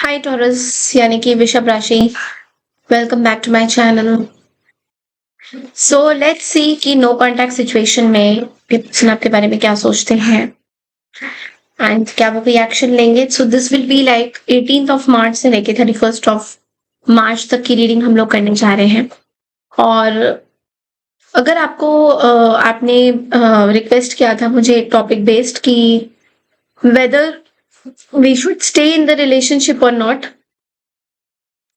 हाय taurus यानी कि वृषभ राशि। Welcome back to my channel. So let's see कि नो कांटेक्ट सिचुएशन में पर्सन आपके बारे में क्या सोचते हैं एंड क्या वो कोई एक्शन लेंगे। So this will be like 18th of March से लेके 31st ऑफ मार्च तक की रीडिंग हम लोग करने जा रहे हैं। और अगर आपको आपने रिक्वेस्ट किया था मुझे एक टॉपिक बेस्ड कि whether we should stay in the relationship और नॉट,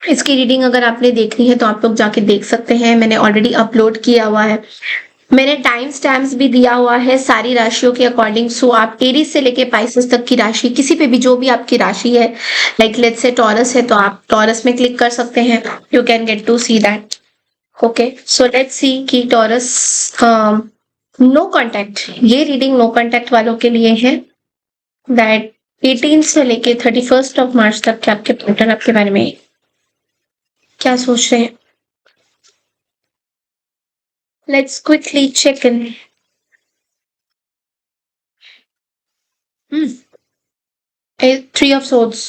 इसकी रीडिंग अगर आपने देखनी है तो आप लोग जाके देख सकते हैं। मैंने ऑलरेडी अपलोड किया हुआ है। मैंने टाइम स्टैम्प्स भी दिया हुआ है सारी राशियों के अकॉर्डिंग। सो आप एरीज से लेके पाइसेस तक की राशि, किसी पे भी जो भी आपकी राशि है, लाइक लेट्स से टॉरस है तो आप टॉरस में क्लिक कर सकते हैं। You can get to see that. Okay, so let's see कि टॉरस नो कांटेक्ट, ये रीडिंग नो कांटेक्ट वालों के लिए है। दैट 18 से लेके 31st ऑफ मार्च तक के आपके पार्टनर आपके बारे में क्या सोच रहे हैं। Let's quickly check in. Hmm. Three of Swords,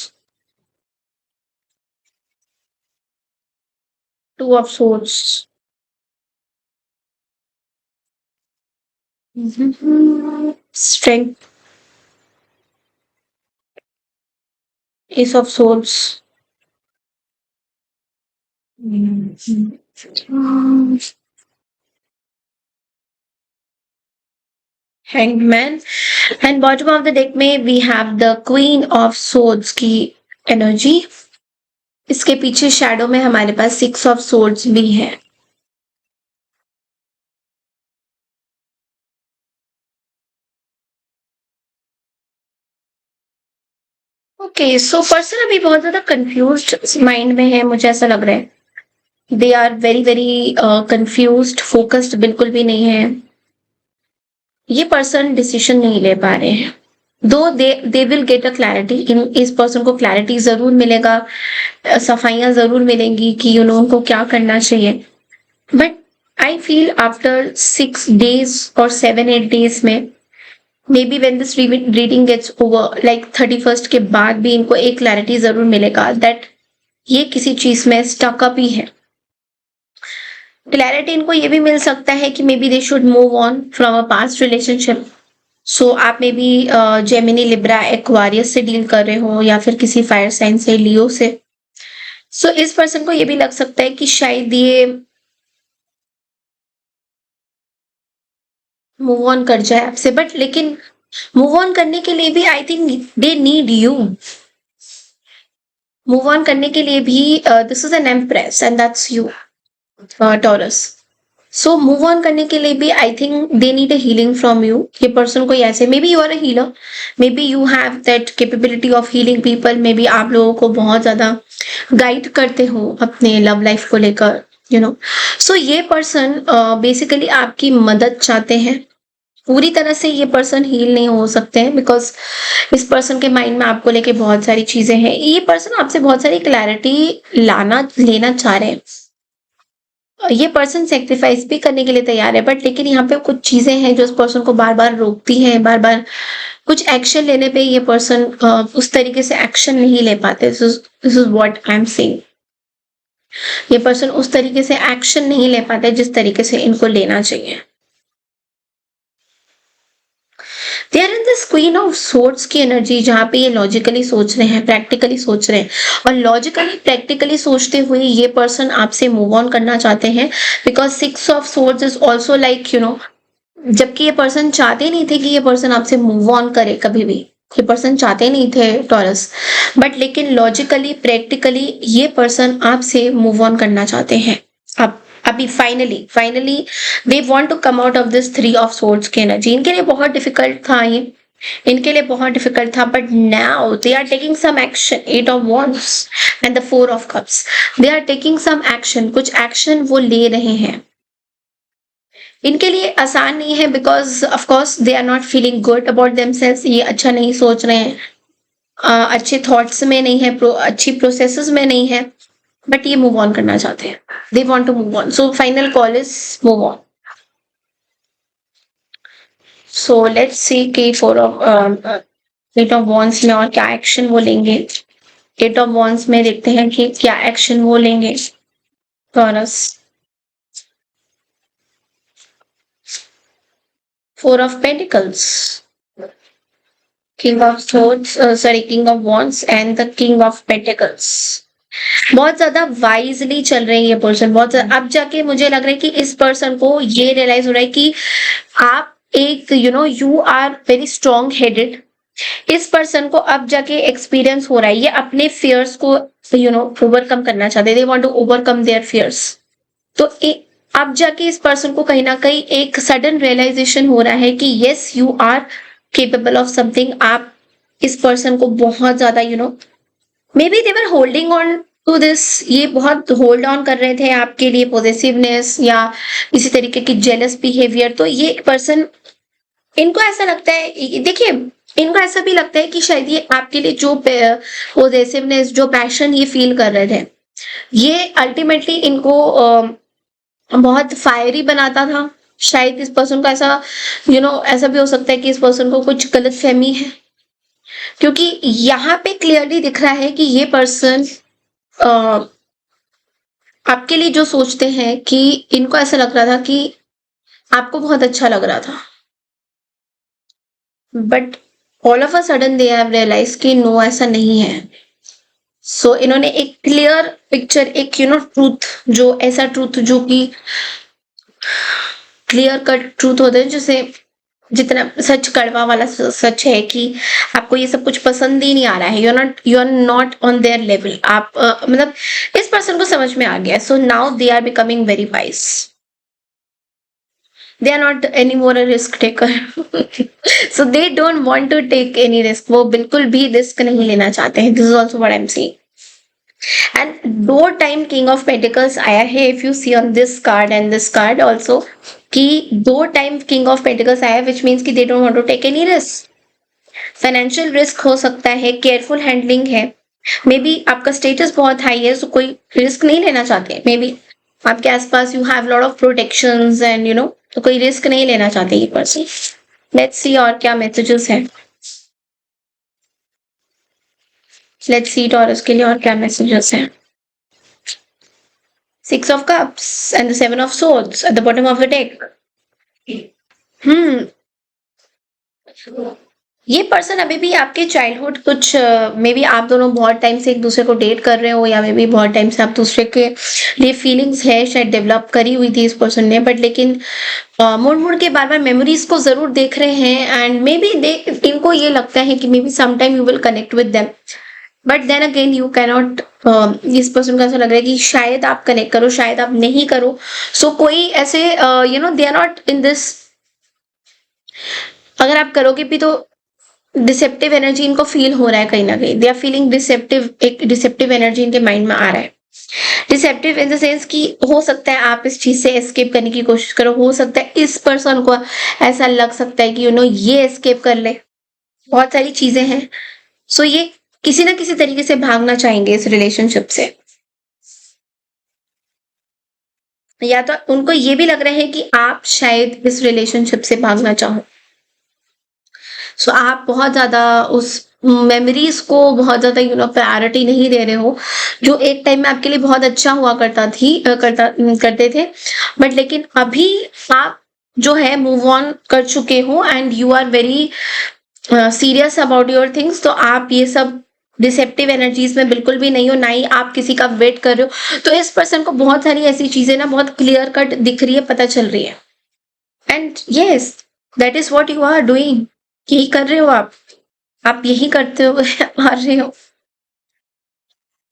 Two of Swords, Strength, Ace of Swords, Hanged Man, and bottom of the deck में we have the Queen of Swords की एनर्जी। इसके पीछे शैडो में हमारे पास Six of Swords भी है। Okay, so person अभी बहुत ज्यादा कंफ्यूज्ड माइंड में है, मुझे ऐसा लग रहा है। They are very very confused, focused बिल्कुल भी नहीं है। ये पर्सन डिसीजन नहीं ले पा रहे हैं। दो they will get a clarity, इस पर्सन को क्लैरिटी जरूर मिलेगा, सफाइयां जरूर मिलेंगी कि उनको क्या करना चाहिए। But I feel after 6 days और 7-8 days में, maybe when this reading gets over like 31st के बाद भी इनको एक क्लैरिटी जरूर मिलेगा दैट ये किसी चीज में स्टकअप ही है। क्लैरिटी इनको ये भी मिल सकता है कि maybe they should move on from a past relationship. So आप में भी जेमिनी, लिब्रा, एक्वारियस से डील कर रहे हो या फिर किसी फायर साइन से, लियो से। सो इस पर्सन को ये भी लग सकता है कि शायद ये मूव ऑन कर जाए आपसे, बट लेकिन मूव ऑन करने के लिए भी I think they need you. Move on करने के लिए भी this is an empress and that's you Taurus. So move on करने के लिए भी I think they need a healing from you. ये पर्सन कोई ऐसे, maybe you are a healer, maybe you have that capability of healing people, maybe आप लोगों को बहुत ज्यादा गाइड करते हो अपने लव लाइफ को लेकर, सो ये पर्सन बेसिकली आपकी मदद चाहते हैं। पूरी तरह से ये पर्सन हील नहीं हो सकते हैं बिकॉज इस पर्सन के माइंड में आपको लेके बहुत सारी चीजें हैं। ये पर्सन आपसे बहुत सारी क्लैरिटी लेना चाह रहे हैं। ये पर्सन सेक्रीफाइस भी करने के लिए तैयार है, बट लेकिन यहाँ पे कुछ चीजें हैं जो उस पर्सन को बार बार रोकती हैं। बार बार कुछ एक्शन लेने पे ये पर्सन उस तरीके से एक्शन नहीं ले पाते। This is what I am saying. ये पर्सन उस तरीके से एक्शन नहीं ले पाते जिस तरीके से इनको लेना चाहिए। They are in this queen of swords की एनर्जी, जहाँ पे ये लॉजिकली सोच रहे हैं, प्रैक्टिकली सोच रहे हैं। और लॉजिकली प्रैक्टिकली सोचते हुए ये पर्सन आपसे मूव ऑन करना चाहते हैं because 6 of Swords is also like जबकि ये पर्सन चाहते नहीं थे कि ये पर्सन आपसे मूव ऑन करे कभी भी। ये पर्सन चाहते नहीं थे टॉरस, बट लेकिन लॉजिकली प्रैक्टिकली ये पर्सन आपसे मूव ऑन करना चाहते हैं। अब अभी finally they want to come out of this 3 of Swords की एनर्जी। इनके लिए बहुत डिफिकल्ट था ये, इनके लिए बहुत डिफिकल्ट था, but now they are taking some action. 8 of Wands and the 4 of Cups, they are taking some action, कुछ एक्शन वो ले रहे हैं। इनके लिए आसान नहीं है because of course they are not feeling good about themselves. ये अच्छा नहीं सोच रहे हैं, अच्छे थॉट्स में नहीं है, अच्छी प्रोसेसेस में नहीं है, बट ये मूव ऑन करना चाहते हैं। They want to move on, so final call is move on. So let's see कि 8 of Wands में और क्या एक्शन वो लेंगे। एट ऑफ वॉन्ड्स में देखते हैं कि क्या एक्शन वो लेंगे taurus. Four of pentacles, king of thrones, sorry king of wands and the king of pentacles. बहुत ज्यादा वाइजली चल रहे हैं ये पर्सन, बहुत अब जाके मुझे लग रहा है कि इस पर्सन को ये रियलाइज हो रहा है कि आप एक you are very strong headed. इस पर्सन को अब जाके एक्सपीरियंस हो रहा है, ये अपने फियर्स को ओवरकम करना चाहते हैं, they want to overcome their fears. तो अब जाके इस पर्सन को कहीं ना कहीं एक सडन रियलाइजेशन हो रहा है कि yes you are capable of something. आप इस पर्सन को बहुत ज्यादा maybe they were holding on to this, ये बहुत होल्ड ऑन कर रहे थे आपके लिए पॉजिटिवनेस या किसी तरीके की जेलस बिहेवियर। तो ये पर्सन, इनको ऐसा लगता है, देखिए इनको ऐसा भी लगता है कि शायद ये आपके लिए जो पॉजिटिवनेस, जो पैशन ये फील कर रहे थे, ये अल्टीमेटली इनको बहुत फायरी बनाता था। शायद इस पर्सन का ऐसा ऐसा भी हो सकता है कि इस पर्सन को कुछ गलत फहमी है, क्योंकि यहाँ पे क्लियरली दिख रहा है कि ये पर्सन आपके लिए जो सोचते हैं कि इनको ऐसा लग रहा था कि आपको बहुत अच्छा लग रहा था, but all of a sudden they have realise कि नो ऐसा नहीं है। सो इन्होंने एक क्लियर पिक्चर, एक ट्रूथ, जो ऐसा ट्रूथ जो कि क्लियर कट ट्रूथ होता है, जैसे जितना सच कड़वा वाला सच है कि आपको ये सब कुछ पसंद ही नहीं आ रहा है, you are not on their level. आप मतलब इस पर्सन को समझ में आ गया। So now they are becoming very wise, they are not anymore a risk taker so they don't want to take any risk, वो बिल्कुल भी रिस्क नहीं लेना चाहते हैं। this is also what I'm saying। and दो टाइम किंग ऑफ पेंटिकल्स आया है, if you see on this card and this card also, कि दो टाइम किंग ऑफ पेंटिकल्स आया, विच मीन्स कि they don't want to take any risk. Financial risk हो सकता है, केयरफुल हैंडलिंग है, मे बी आपका स्टेटस बहुत हाई है, सो कोई रिस्क नहीं लेना चाहते, मे बी आपके आसपास you have lot of protections and तो कोई रिस्क नहीं लेना चाहते ये पर्सन। लेट्स सी और क्या मैसेजेस हैं, लेट्स सी टॉरस के लिए और क्या मैसेजेस हैं। Six of cups and the seven of swords eight the bottom of the deck. ये पर्सन अभी भी आपके चाइल्डहुड कुछ मे बी आप दोनों बहुत टाइम से एक दूसरे को डेट कर रहे हो, या मे बी बहुत टाइम से आप दूसरे के लिए फीलिंग्स है शायद डेवलप करी हुई थी इस पर्सन ने, बट लेकिन मुड़ मुड़ के बार बार मेमोरीज को जरूर देख रहे हैं, एंड मे बी इनको ये लगता है कि maybe sometime you will connect with them, but then again you cannot. इस पर्सन को ऐसा लग रहा है कि शायद आप कनेक्ट करो, शायद आप नहीं करो। सो कोई ऐसे they are not in this, अगर आप करोगे भी तो डिसेप्टिव एनर्जी इनको फील हो रहा है कहीं ना कहीं, दे आर फीलिंग डिसेप्टिव, एक डिसेप्टिव एनर्जी इनके माइंड में आ रहा है। डिसेप्टिव इन द सेंस कि हो सकता है आप इस चीज से एस्केप करने की कोशिश करो, हो सकता है इस पर्सन को ऐसा लग सकता है कि ये एस्केप कर ले, बहुत सारी चीजें हैं। सो ये किसी ना किसी तरीके से भागना चाहेंगे इस रिलेशनशिप से, या तो उनको ये भी लग रहा है कि आप शायद इस रिलेशनशिप से भागना चाहो। सो आप बहुत ज्यादा उस मेमोरीज को बहुत ज्यादा प्रायोरिटी नहीं दे रहे हो, जो एक टाइम में आपके लिए बहुत अच्छा हुआ करते थे, बट लेकिन अभी आप जो है मूव ऑन कर चुके हो and you are very serious about your things. तो आप ये सब डिसेप्टिव एनर्जीज में बिल्कुल भी नहीं हो, ना ही आप किसी का वेट कर रहे हो। तो इस पर्सन को बहुत सारी ऐसी चीजें ना बहुत क्लियर कट दिख रही है, पता चल रही है, and yes that is what you are doing. यही कर रहे हो आप यही करते हो आ रहे हो।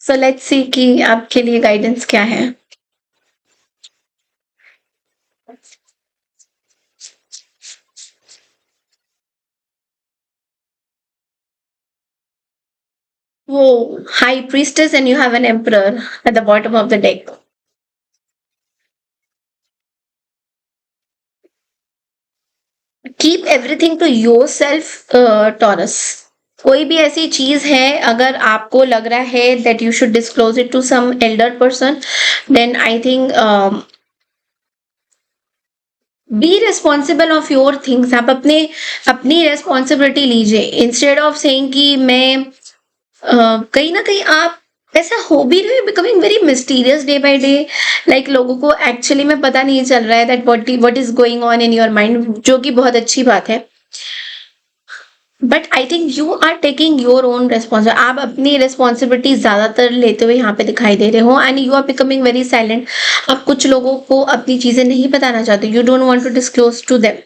सो लेट्स सी कि आपके लिए गाइडेंस क्या है। वो high priestess and you have an emperor at the bottom of the deck. Keep everything to yourself Taurus. कोई भी ऐसी चीज है अगर आपको लग रहा है that you should disclose it to some elder person, then I think be responsible of your things. आप अपनी रेस्पॉन्सिबिलिटी लीजिए, इंस्टेड ऑफ सेइंग कि मैं कहीं ना कहीं आप ऐसा हो भी रहे हो, becoming very mysterious day by day, like लोगों को एक्चुअली में पता नहीं चल रहा है that what is going on in your mind, जो कि बहुत अच्छी बात है। But I think you are taking your own responsibility, आप अपनी रिस्पॉन्सिबिलिटी ज्यादातर लेते हुए यहाँ पे दिखाई दे रहे हो, and you are becoming very silent. आप कुछ लोगों को अपनी चीजें नहीं बताना चाहते, you don't want to disclose to them.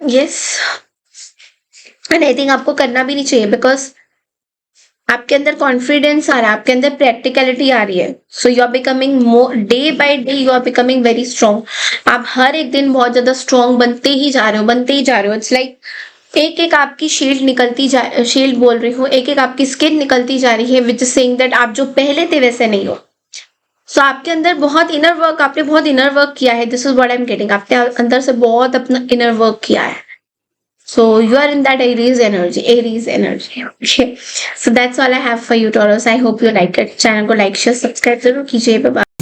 Yes, and I think आपको करना भी नहीं चाहिए, बिकॉज आपके अंदर कॉन्फिडेंस आ रहा है, आपके अंदर प्रैक्टिकलिटी आ रही है। So you are becoming more day by day, you are becoming very strong. आप हर एक दिन बहुत ज्यादा स्ट्रॉन्ग बनते ही जा रहे हो, बनते ही जा रहे हो। इट्स लाइक एक एक आपकी शील्ड निकलती जा, शील्ड बोल रही हूँ, एक एक आपकी स्किन निकलती जा रही है, विच इज सेइंग दैट आप जो पहले थे वैसे नहीं हो। सो आपके अंदर बहुत इनर वर्क, आपने बहुत इनर वर्क किया है। This is what I am getting, आपने अंदर से बहुत अपना इनर वर्क किया है। So you are in that Aries energy. Okay. So that's all I have for you, Taurus. I hope you like it. Channel को like, share, subscribe जरूर कीजिए। Bye bye.